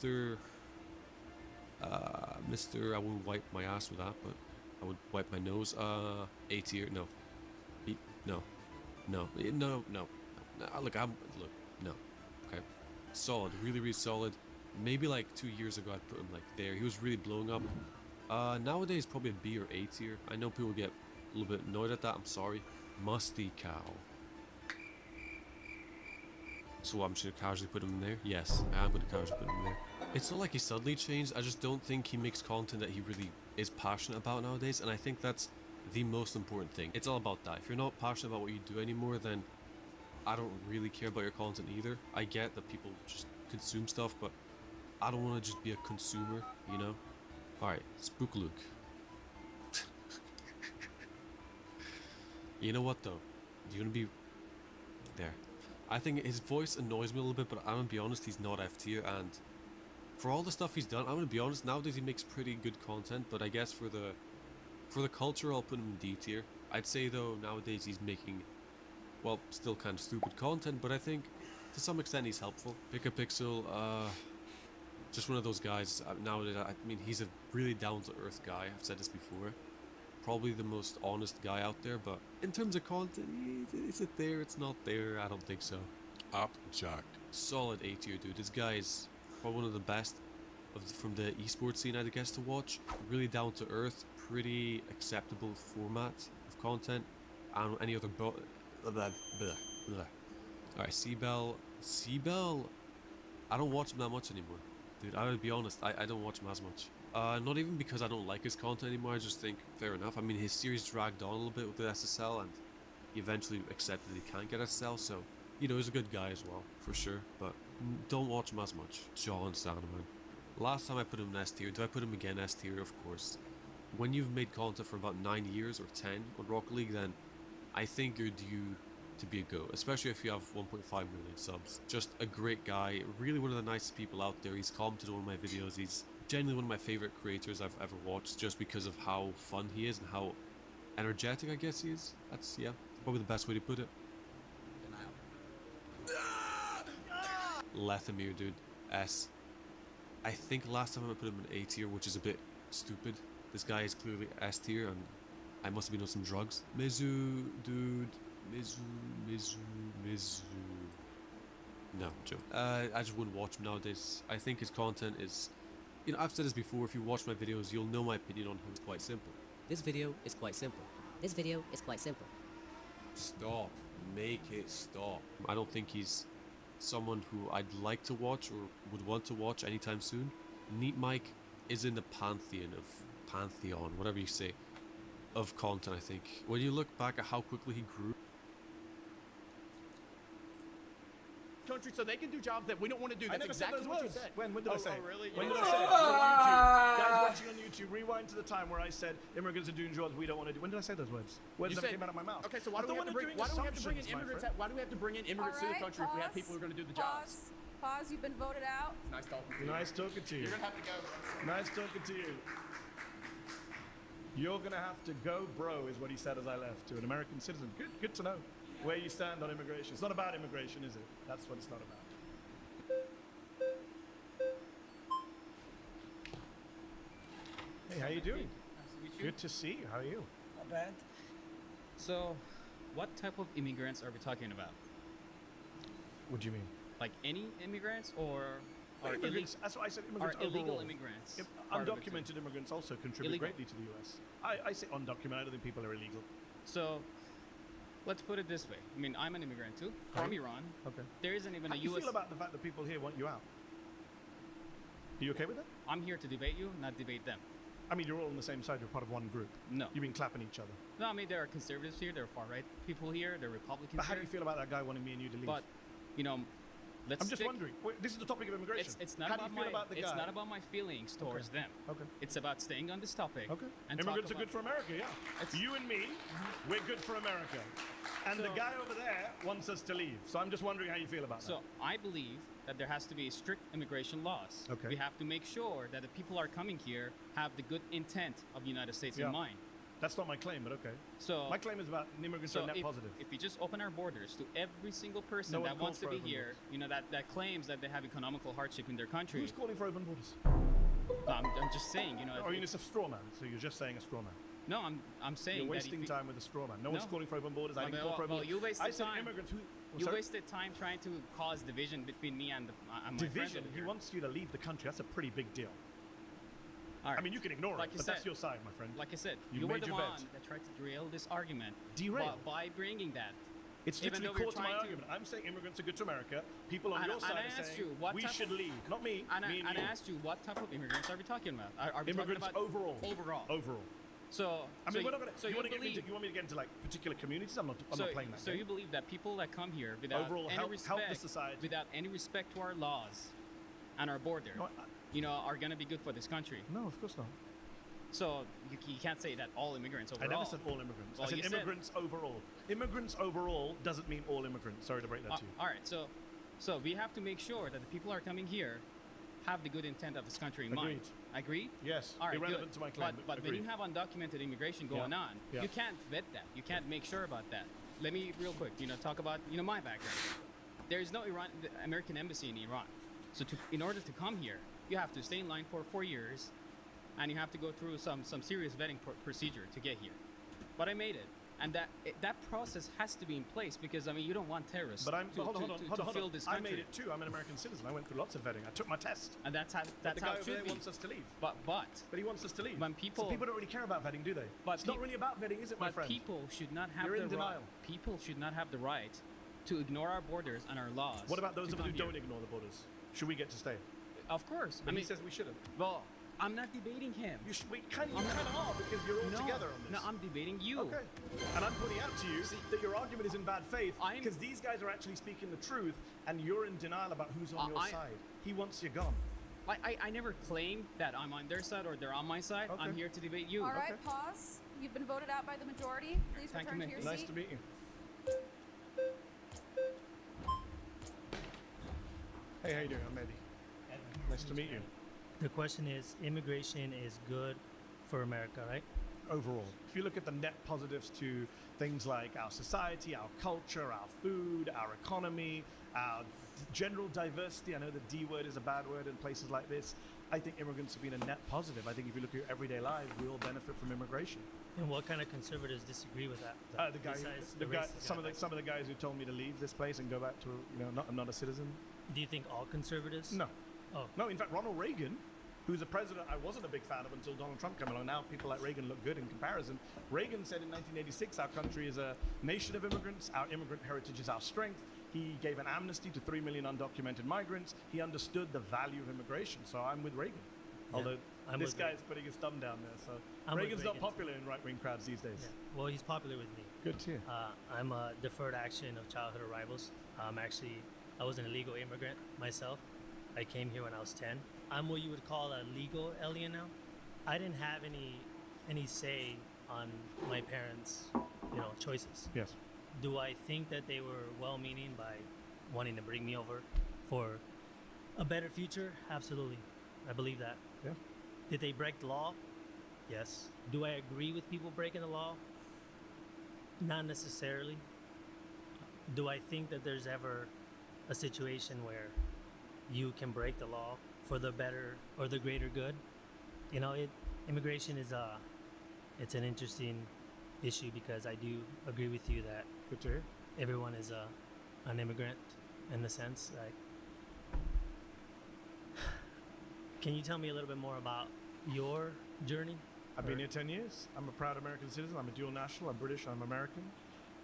Mr. I wouldn't wipe my ass with that, but I would wipe my nose. A tier, no. No. No. No. Look, no. Okay. Solid, really, really solid. Maybe like 2 years ago I'd put him like there. He was really blowing up. Nowadays probably a B or A tier. I know people get a little bit annoyed at that, I'm sorry. Musty cow. So I'm just gonna casually put him in there? Yes, I am gonna casually put him in there. It's not like he suddenly changed, I just don't think he makes content that he really is passionate about nowadays, and I think that's the most important thing. It's all about that. If you're not passionate about what you do anymore, then I don't really care about your content either. I get that people just consume stuff, but I don't want to just be a consumer, you know? Alright, Spookalook. You know what though? You're gonna be... There. I think his voice annoys me a little bit, but I'm gonna be honest, he's not F tier, and for all the stuff he's done, I'm gonna be honest, nowadays he makes pretty good content, but I guess for the culture, I'll put him in D tier. I'd say though, nowadays he's making, well, still kind of stupid content, but I think to some extent he's helpful. Pixel, just one of those guys, nowadays, I mean, he's a really down-to-earth guy, I've said this before. Probably the most honest guy out there, but in terms of content, is it there? It's not there. I don't think so. Jack. Solid A tier, dude. This guy is probably one of the best from the esports scene, I guess, to watch. Really down to earth, pretty acceptable format of content. I don't know any other Alright, Seabell. I don't watch him that much anymore. Dude, I would be honest, I don't watch him as much. Not even because I don't like his content anymore, I just think, fair enough. I mean, his series dragged on a little bit with the SSL, and he eventually accepted he can't get SSL, so, you know, he's a good guy as well, for sure, but don't watch him as much. John Sandeman. Last time I put him in S tier, do I put him again S tier? Of course. When you've made content for about 9 years or 10 on Rocket League, then I think you're due to be a GOAT, especially if you have 1.5 million subs. Just a great guy, really one of the nicest people out there. He's commented on one of my videos. He's genuinely one of my favorite creators I've ever watched, just because of how fun he is and how energetic, I guess he is. That's, yeah, probably the best way to put it. Lethamir, dude. S. I think last time I put him in A tier, which is a bit stupid. This guy is clearly S tier, and I must have been on some drugs. Mizu, dude. Mizu. No, joke. I just wouldn't watch him nowadays. I think his content is... You know, I've said this before, if you watch my videos, you'll know my opinion on him. It's quite simple. This video is quite simple. This video is quite simple. Stop. Make it stop. I don't think he's someone who I'd like to watch or would want to watch anytime soon. Neat Mike is in the pantheon, whatever you say, of content, I think. When you look back at how quickly he grew, country so they can do jobs that we don't want to do. That's exactly what you said. When did I say? Oh, really? When did I say? It? Guys watching on YouTube, rewind to the time where I said immigrants are doing jobs we don't want to do. When did I say those words? Words that came out of my mouth. Okay, so why do we have to bring in immigrants? Why do we have to bring in immigrants to the country if we have people who are going to do the jobs? Pause. You've been voted out. Nice talking to you. Nice talking to you. You're gonna have to go. Nice talking to you. You're gonna have to go, bro, is what he said as I left to an American citizen. Good to know where you stand on immigration. It's not about immigration, is it? That's what it's not about. Hey, how you doing? Nice to meet you. Good to see you. How are you? Not bad. So, what type of immigrants are we talking about? What do you mean? Like any immigrants, or are immigrants? That's what I said. Immigrants are illegal overall. immigrants? Part of it too? Undocumented immigrants also contribute Illegal. greatly to the U.S. I say undocumented. I don't think people are illegal. So, let's put it this way. I mean, I'm an immigrant too, from Iran. Okay. There isn't even How a do you U.S. feel about the fact that people here want you out? Are you okay with that? I'm here to debate you, not debate them. I mean, you're all on the same side. You're part of one group. No. You've been clapping each other. No, I mean, there are conservatives here, there are far-right people here, there are Republicans But how do here. you feel about that guy wanting me and you to leave? But, you know, let's I'm just stick- wondering. Wait, this is the topic of immigration. It's not how about do you feel about the guy? It's not about my feelings towards them. Okay. It's about staying on this topic. Okay. And Immigrants talk are good for America, yeah. You and me, we're good for America. And the So- guy over there wants us to leave. So I'm just wondering how you feel about that. So I believe that there has to be strict immigration laws. Okay. We have to make sure that the people are coming here have the good intent of the United States Yeah. in mind. That's not my claim, but okay. So My claim is about immigrants are net if, positive. if we just open our borders to every single person No one that wants calls to for be open here, borders. you know, that claims that they have economical hardship in their country. Who's calling for open borders? No, I'm just saying, you know. Or it's a straw man, so you're just saying a straw man. No, I'm saying You're that if wasting we- time with a straw man. No one's No. calling for open borders. I didn't call for open well, borders. you wasted I said time. immigrants who... You Sorry? wasted time trying to cause division between me and my Division. friend over He here. wants you to leave the country. That's a pretty big deal. All right. I mean, you can ignore Like it, you but said- that's your side, my friend. Like I said, You you were made the your one bet. that tried to derail this argument. Derail? By bringing that. It's Even literally though we're core to my trying to- argument. I'm saying immigrants are good to America. People on And- your and side I are asked saying you, what we type should of- leave. Not me. And me and I you. asked you, what type of immigrants are we talking about? Are we Immigrants talking about overall. Overall. Overall. So I mean, so we're not gonna. So you, you want to get believe, into, you want me to get into like particular communities? I'm not playing that so game. you believe that people that come here without Overall, any help respect, the society. without any respect to our laws and our border, No, you know, are gonna be good for this country. no, of course not. So you can't say that all immigrants overall. I never said all immigrants. Well, I said you said- immigrants overall. Immigrants overall doesn't mean all immigrants. Sorry to break that to you. All right, so we have to make sure that the people who are coming here have the good intent of this country in mind. Agreed. Agreed? Yes. All right, Irrelevant good. to my claim. But when you have undocumented immigration going on, Yeah. you can't vet that. You can't make sure about that. Let me real quick, you know, talk about my background. There is no the American embassy in Iran, so in order to come here, you have to stay in line for 4 years, and you have to go through some serious vetting procedure to get here. But I made it, and that process has to be in place because I mean you don't want terrorists But I'm to hold on. fill this I country. made it too. I'm an American citizen. I went through lots of vetting. I took my test. And that's how But the guy it over should there be. wants us to leave. But But he wants us to leave. When So people- people don't really care about vetting, do they? But It's not peop- really about vetting, is it, my But friend? people should not have You're in the denial. People should not have the right to ignore our borders and our laws. What about those to of us who come here. don't ignore the borders? Should we get to stay? Of course. But I mean, he says we shouldn't. well, I'm not debating him. You kind of are because you're all no, together on this. no, I'm debating you. Okay. And I'm pointing out to you that your argument is in bad faith I'm- because these guys are actually speaking the truth and you're in denial about who's on your I- side. He wants you gone. I never claimed that I'm on their side or they're on my side. Okay. I'm here to debate you. All right, Okay. pause. You've been voted out by the majority. Please Thank you, return to ma'am. your Nice seat. to meet you. Hey, how you doing? I'm Eddie. Nice to meet you. The question is, immigration is good for America, right? Overall, if you look at the net positives to things like our society, our culture, our food, our economy, our general diversity, I know the D word is a bad word in places like this. I think immigrants have been a net positive. I think if you look at your everyday lives, we all benefit from immigration. And what kind of conservatives disagree with that? The guy, Besides the guy, racist some of guy? the guys who told me to leave this place and go back to, I'm not a citizen. Do you think all conservatives? No, Oh, no. In fact, Ronald Reagan, who's a president I wasn't a big fan of until Donald Trump came along. Now people like Reagan look good in comparison. Reagan said in 1986, our country is a nation of immigrants. Our immigrant heritage is our strength. He gave an amnesty to 3 million undocumented migrants. He understood the value of immigration. So I'm with Reagan. Although I'm this with guy's putting his thumb down there. So I'm with Reagan's not Reagan, popular in right-wing crowds these days. yeah. Well, he's popular with me. Good to hear. I'm a deferred action of childhood arrivals. I was an illegal immigrant myself. I came here when I was 10. I'm what you would call a legal alien now. I didn't have any say on my parents' choices. Yes. Do I think that they were well-meaning by wanting to bring me over for a better future? Absolutely. I believe that. Yeah. Did they break the law? Yes. Do I agree with people breaking the law? Not necessarily. Do I think that there's ever a situation where you can break the law for the better or the greater good? Immigration is it's an interesting issue because I do agree with you that Good to hear. everyone is an immigrant in the sense. Like, can you tell me a little bit more about your journey? I've been here 10 years. I'm a proud American citizen. I'm a dual national. I'm British. I'm American.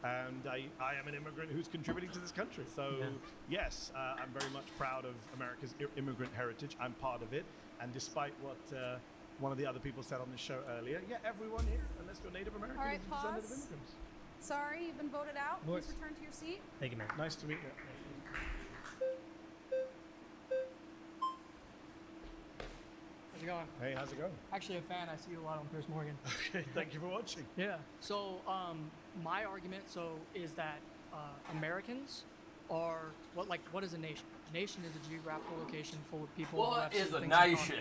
And I am an immigrant who's contributing to this country. So, Yeah. yes, I'm very much proud of America's immigrant heritage. I'm part of it. And despite what one of the other people said on this show earlier, yeah, everyone here, unless you're Native American, All right, is a descendant of pause. immigrants. Sorry, you've been voted out. Of Please course. return to your seat. Thank you, man. Nice to meet you. How's it going? Hey, how's it going? Actually, a fan. I see you a lot on Piers Morgan. Okay, thank you for watching. Yeah. So, my argument is that Americans are what is a nation? A nation is a geographical location full of people. who have What is a things in common. nation?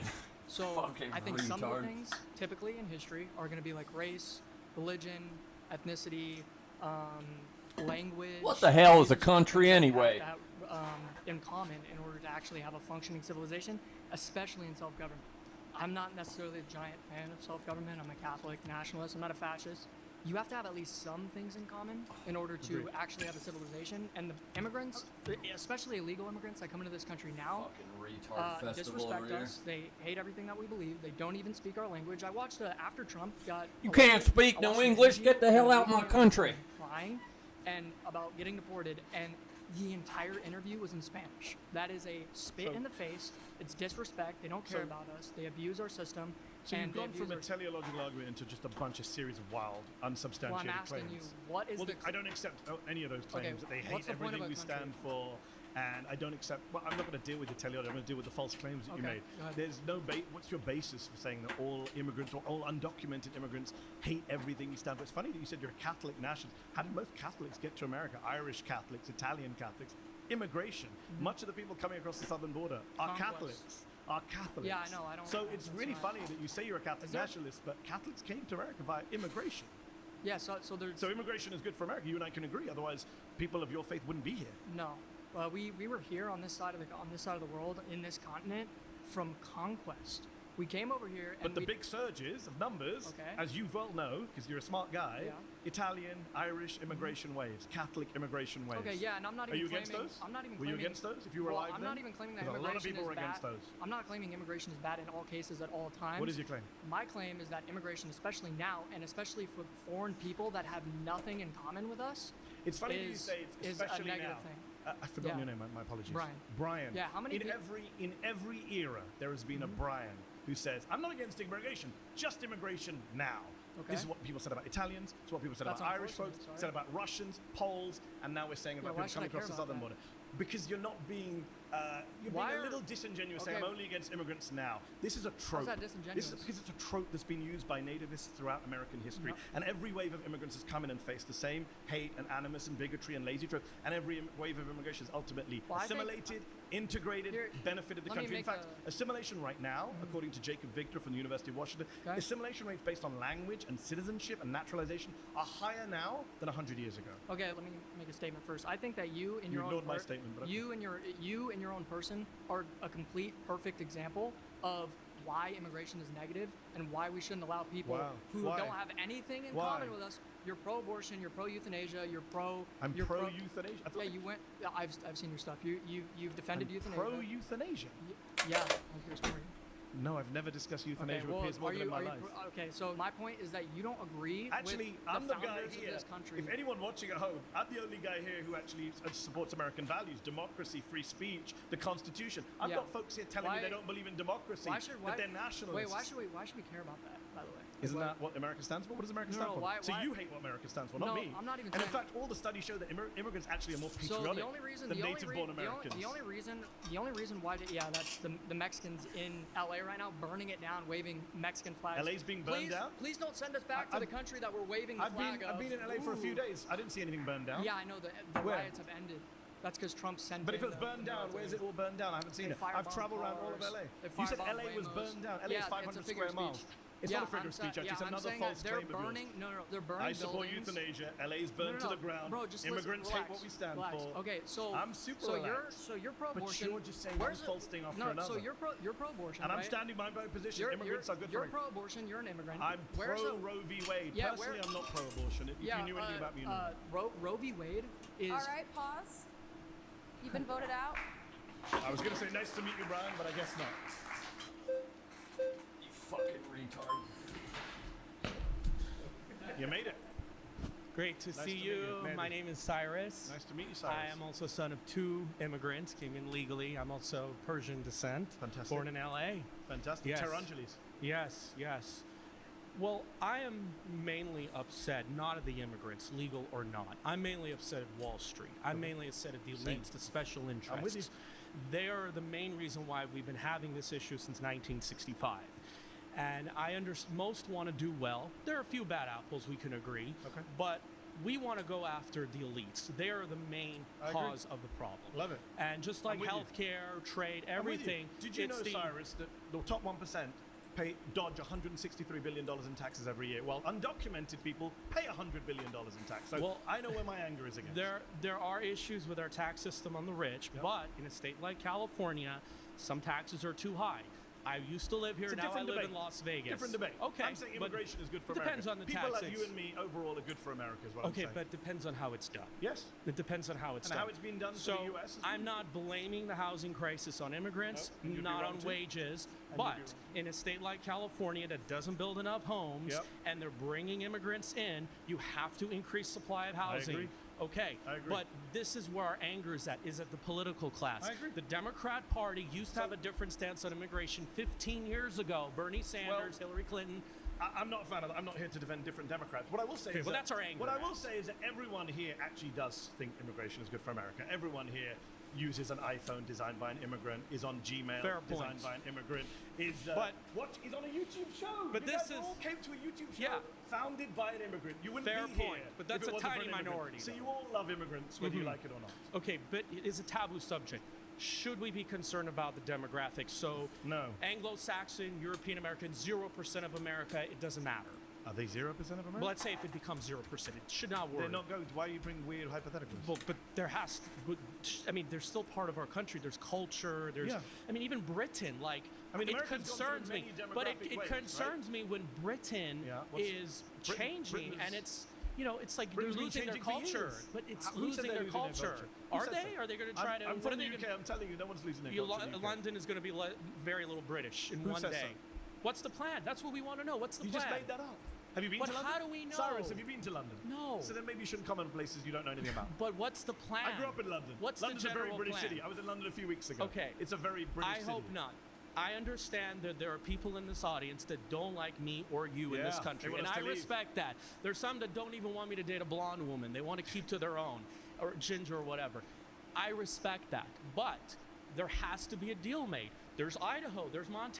So Fucking I think some of retard. the things typically in history are going to be like race, religion, ethnicity, language. What the hell is a These are country things that we have anyway? to have, in common in order to actually have a functioning civilization, especially in self-government. I'm not necessarily a giant fan of self-government. I'm a Catholic nationalist. I'm not a fascist. You have to have at least some things in common in order to actually have a civilization. And the immigrants, especially illegal immigrants that come into this country now, Fucking retard festival disrespect over here. us. They hate everything that we believe. They don't even speak our language. I watched after Trump got You can't elected, speak I no watched an English. interview Get the hell with a out my video country. crying and about getting deported, and the entire interview was in Spanish. That is a spit in the face. It's disrespect. They don't care about us. They abuse our system. So and you've they gone from a abuse our- teleological argument into just a bunch of series of wild, unsubstantiated Well, I'm asking claims. you, what is Well, the I don't accept any of those claims that they hate what's the point of everything a we country? stand for, and I don't accept. Well, I'm not going to deal with the teleology. I'm going to deal with the false claims that you Okay, made. go ahead. There's no what's your basis for saying that all immigrants or all undocumented immigrants hate everything you stand for? It's funny that you said you're a Catholic nationalist. How did most Catholics get to America? Irish Catholics, Italian Catholics. Immigration. Much of the people coming across the southern border are Conquest. Catholics. Are Catholics. Yeah, I know, I don't- So it's that's really not- funny that you say you're a Catholic Is there- nationalist, but Catholics came to America via immigration. Yeah, so there's So immigration is good for America. You and I can agree. Otherwise, people of your faith wouldn't be here. no. We were here on this side of the world in this continent from conquest. We came over here, and But the we, big surges of numbers, Okay. as you well know, because you're a smart guy, Yeah. Italian, Irish immigration waves, Catholic immigration waves. Okay, yeah, and I'm not Are even you against claiming. those? I'm not even Were you claiming. against those if you were well, alive I'm then? not even claiming that 'Cause a lot of immigration people is were bad. against those. I'm not claiming immigration is bad in all cases at all times. What is your claim? My claim is that immigration, especially now, and especially for foreign people that have nothing in common with us, It's funny that you is- say it's is a especially negative now. thing. I've forgotten Yeah. your name. My apologies. Brian. Brian. Yeah, how many in peop- every era there has been a Brian who says, "I'm not against immigration, just immigration now." Okay. This is what people said about Italians. It's what people said That's about Irish folks. unfortunate, sorry. Said about Russians, Poles, and now we're saying about why people should coming I care across the about southern that? border. Because you're not being, you're Why being a are- little disingenuous saying Okay. I'm only against immigrants now. This is a trope. that This disingenuous? is because it's a trope that's been used by nativists throughout American history. No. And every wave of immigrants has come in and faced the same hate and animus and bigotry and lazy tropes. And every wave of immigration has ultimately Well, I think- assimilated, integrated, Here, benefited the let me country. In make fact, a- assimilation right now, according to Jacob Victor from the University of Washington, Okay. assimilation rates based on language and citizenship and naturalization are higher now than 100 years ago. Okay, let me make a statement first. I think that you, in You your own ignored my statement, but okay. you in your own person are a complete perfect example of why immigration is negative and why we shouldn't allow people Wow. who Why? don't have anything in Why? common with us. You're pro-abortion. You're pro-euthanasia. You're pro. I'm you're pro-euthanasia. I thought Yeah, you went. Yeah, I've seen your stuff. You've defended euthanasia. pro-euthanasia. Yeah, I'm curious more. No, I've never discussed euthanasia Okay, with well, Piers Morgan in my life. okay, so my point is that you don't agree Actually, with I'm the the guy founders here. of this country. If anyone watching at home, I'm the only guy here who actually supports American values, democracy, free speech, the Constitution. I've Yeah. got folks here telling me Why- they don't believe in democracy, why should that they're nationalists. Wait, why should we care about that? By the way, Isn't Like, that what America stands for? What does America No, stand no, for? why- so why- you hate what America stands for, not No, me. I'm not even And in saying- fact, all the studies show that immigrants actually are more So patriotic the only reason, than the only, native-born re- the, only, Americans. the only reason why, yeah, that's the Mexicans in LA right now burning it down, waving Mexican flags. LA's being burned please, down? Please don't send us back to the country that we're waving the I've flag been in LA for a few Ooh. days. I didn't see anything burned down. Yeah, I know the Where? riots have ended. That's because Trump sent. But if in it's the- burned the down, military. where's it all burned down? I haven't seen They it. I've firebombed traveled around all of cars. LA. They You said firebombed LA was Waymos. burned down. LA Yeah, is it's a 500 figure square of miles. speech. It's Yeah, not a figure I'm of speech, actually. yeah, It's I'm another saying false that they're claim of yours. burning. No, they're burning I support buildings. euthanasia. LA's burned to the ground. Bro, just Immigrants listen, hate what we stand relax. for. Okay, so I'm super so relaxed. you're pro-abortion. you're just saying one Where's the- false thing after no, another. so you're pro-abortion, And I'm right? standing by my position. You're, Immigrants are good you're for me. pro-abortion. You're an immigrant. I'm Where's pro the- Roe v. Wade. Yeah, Personally, where- I'm not pro-abortion. If yeah, you knew anything about me, you know. Roe v. Wade is. All right, pause. You've been voted out. I was going to say nice to meet you, Brian, but I guess not. You fucking retard. You made it. Great to Nice see to meet you. you, Mandy. My name is Cyrus. Nice to meet you, Cyrus. I am also son of 2 immigrants, came in legally. I'm also Persian descent. Fantastic. Born in LA. Fantastic. Yes. Terangeles. Yes, yes. Well, I am mainly upset, not at the immigrants, legal or not. I'm mainly upset at Wall Street. I'm mainly upset at the Same. elites, the special interests. I'm with you. They are the main reason why we've been having this issue since 1965. And most want to do well. There are a few bad apples, we can agree. Okay. But we want to go after the elites. They are the main I agree. cause of the problem. Love it. And just like with you. healthcare, trade, I'm with you. everything. Did you know, it's the- Cyrus, that the top 1% dodge $163 billion in taxes every year, while undocumented people pay $100 billion in tax. So Well, I know where my anger is against. There are issues with our tax system on the rich, Yep. but in a state like California, some taxes are too high. I used to live here, It's a now I different live debate. in Las Vegas. Different debate. Okay, I'm saying but immigration is good for it depends America. on the People tax. like you and me overall are good for America, is what I'm Okay, saying. but it depends on how it's done. Yes. It depends on how it's And done. how it's been done for so the US is I'm good. not blaming the housing crisis on immigrants, No, and you'd be not wrong on too. wages, And you'd be but wrong. in a state like California that doesn't build enough homes Yep. and they're bringing immigrants in, you have to increase supply of housing. agree. Okay, I agree. but this is where our anger is at the political class. I agree. The Democrat Party used to have a different stance on immigration 15 years ago. Bernie Sanders, Hillary Clinton. I'm not a fan of that. I'm not here to defend different Democrats. What I will say Okay, is well, that, that's our anger, What I will Max. say is that everyone here actually does think immigration is good for America. Everyone here uses an iPhone designed by an immigrant, is on Gmail Fair designed point. by an immigrant, is is on a YouTube show. But you this guys is- all came to a YouTube show Yeah. founded by an immigrant. You wouldn't Fair be point, here. but that's if it a wasn't for tiny an immigrant. minority, So though. you all love immigrants, whether you Mhm. like it or not. Okay, but it is a taboo subject. Should we be concerned about the demographics? So, No. Anglo-Saxon, European American, 0% of America, it doesn't matter. Are they 0% of America? Well, let's say if it becomes 0%, it should not worry. They're not going. Why you bring weird hypotheticals? Well, but there has to, I mean, they're still part of our country. There's culture. There's, Yeah. I mean, even Britain, like, I mean, it America's gone through concerns me. many But demographic it waves, concerns me when Britain Yeah, what's- is Britain- changing Britain and is- it's, you know, it's like Britain's they're been losing their changing for culture. years. But it's Who said losing they're their losing their culture. Who Are said they? so? Are they going to try to? I'm what from are the they UK. gonna- I'm telling you, no one's losing their You culture. in the UK. London is going to be very little British in Who one says day. so? What's the plan? That's what we want to know. What's the You plan? just made that up. Have you been But to London? how do we know? Cyrus, have you been to London? No. So then maybe you shouldn't comment on places you don't know anything about. But what's the plan? I grew up in London. What's London's the a very general British plan? city. I was in London a few weeks ago. Okay. It's a very British I city. hope not. I understand that there are people in this audience that don't like me or you in this Yeah, country, they want and us I to leave. respect that. There's some that don't even want me to date a blonde woman. They want to keep to their own, or ginger or whatever. I respect that, but there has to be a deal made. There's Idaho, there's Montana.